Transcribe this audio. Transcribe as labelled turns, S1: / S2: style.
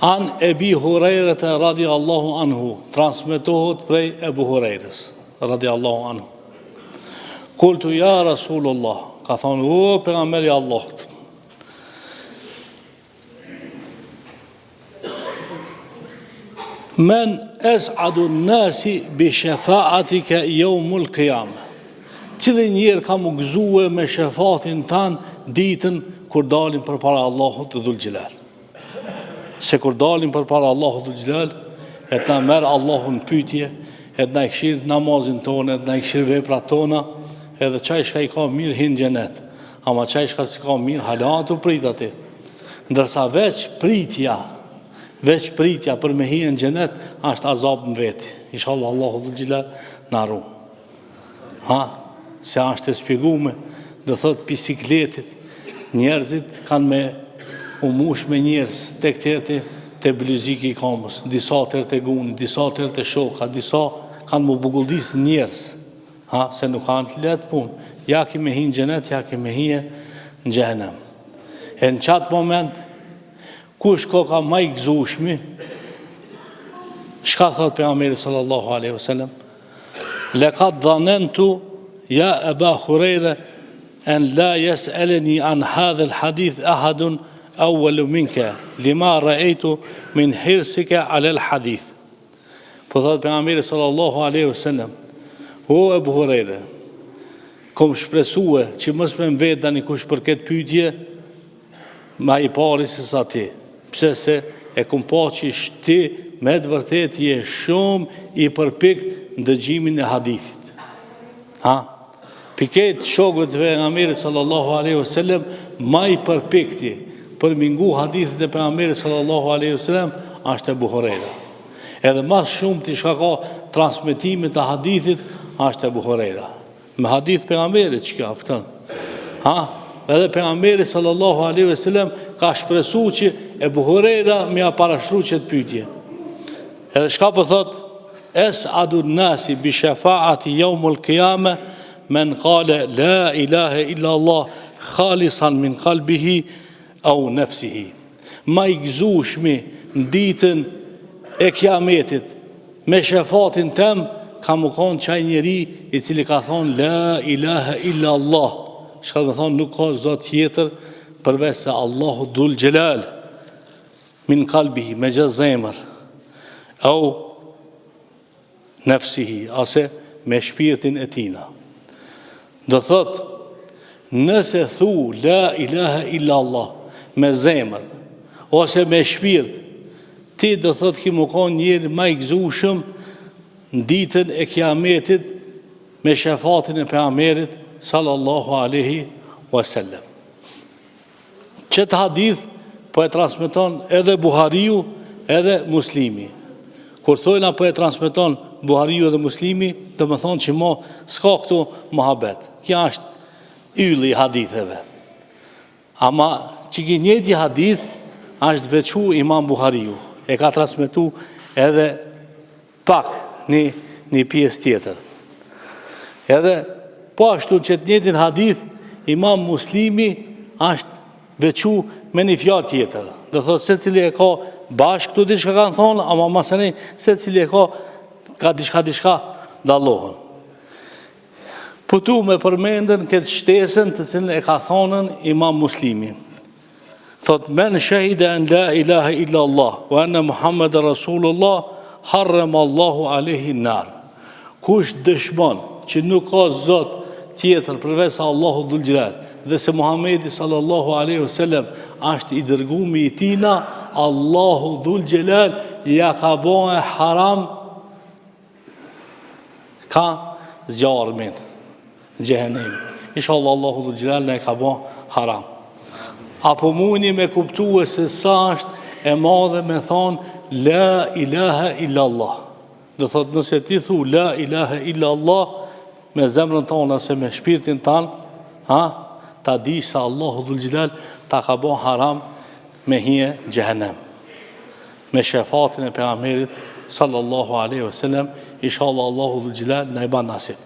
S1: An Ebi Hurajrët radiallahu anhu, transmetohet prej Ebu Hurajrës radiallahu anhu. Kultu ja Rasulullah, ka thonë, o pejgamberi Allahut, men es'adu nasi bi shafa'atika yawmul qiyamah. Cili njerë ka më gëzue me shefatin tanë ditën kur dalin për para Allahut të dhul gjelal. Se kur dalin për para Allahut të dhul gjelal, e të merë Allahun pytje, e të na i këshirë namazin tonë, e të na i këshirë veprat tona, edhe qaj shka i ka mirë hinë gjenet, ama qaj shka si ka mirë halatu prit ati. Ndërsa veç pritja për me hinë gjenet, ashtë azab në veti. Inshallah Allahut dhul gjelal në arru. Se ashtë të spjegume, dhe thot bisikletit, njerëzit kanë me umush me njerëz, të këtërti të bluziki i kamës, disa tërë të guni, disa tërë të shoka, disa kanë më buguldis njerëz, se nuk kanë të letë punë, ja ki me hinë gjenet, ja ki me hinë në gjenem. E në qatë moment, kush ka ma i gëzushmi, shka thot pejgamberi sallallahu alaihi wasallam, lekat dhanentu, ja Eba Hurajra, en la yes'aleni an hadha al-hadith ahadun awwalu minka lima ra'aytu min hirsika ala al-hadith. Po thot pejgamberi sallallahu alaihi wasallam, o Ebu Hurajra, kom shpresue që mos më vet tani kush për këtë pyetje ma i pari se sa ti. Pse se e kom pa që ti me të vërtet je shumë i përpikt në dëgjimin e hadithit. Piket shokëve të pejgamberit sallallahu alaihi wasallam ma i përpikti për mingu hadithit e pejgamberit sallallahu alaihi wasallam është Ebu Hurajra. Edhe mas shumë të shka ka transmitimit të hadithit është Ebu Hurajra. Me hadith pejgamberit që ka pëtën. Edhe pejgamberi sallallahu alaihi wasallam ka shpresu që Ebu Hurajra me a parashtru që të pytje. Edhe shka për thot, es adu nasi bi shafaati yawmul qiyamah men kale la ilahe illa Allah khalisan min kalbihi au nefsihi. Ma i gëzushmi në ditën e kiametit me shefatin tem ka më konë qaj njeri i cili ka thonë la ilahe illa Allah. Shka më thonë nuk ka zot tjetër përveç se Allahu dhul gjelal min kalbihi me gjithë zemër au nefsihi ase me shpirtin e tina. Do thot, nëse thu la ilaha illa Allah me zemër, ose me shpirt, ti do thot ki më konë njëri ma i gëzushëm në ditën e kiametit me shefatin e pejgamberit sallallahu alaihi wasallam. Qëtë hadith po e transmeton edhe Buhariu edhe Muslimi. Kur thojna po e transmeton Buhariu edhe Muslimi, do më thonë që mo s'ka këtu muhabet. Kja është ylli haditheve. Ama që ki njëti hadith është veçu Imam Buhariu. E ka transmetu edhe pak një pjesë tjetër. Edhe po ashtu që të njëtin hadith Imam Muslimi është veçu me një fjalë tjetër. Do thotë se cili e ka bashkë këtu diçka kanë thonë, ama masani se cili e ka diçka dallohen. Po tu me përmendën këtë shtesën të cilën e ka thonën Imam Muslimi. Thot, men shahida en la ilaha illa Allah, wa anna Muhammed Rasulullah, harrem Allahu alaihi nar. Kush dëshmon që nuk ka zot tjetër përveç Allahu dhul gjelal, dhe se Muhammedi sallallahu alaihi wasallam është i dërgumi i tina, Allahu dhul gjelal ja ka bëhe haram ka zjarëmin gjehenim. Inshallah Allahu dhul gjelal ne ka bëhe haram. Apo muni me kuptue se sa është e madhe me thonë la ilaha illa Allah. Do thot nëse ti thu la ilaha illa Allah me zemrën tonë ose me shpirtin tanë, ta di se Allahu dhul gjelal ta ka bëhe haram me hije gjehenem. Me shefatin e pejgamberit sallallahu alaihi wasallam, inshallah Allahu dhul gjelal na i ban nasib.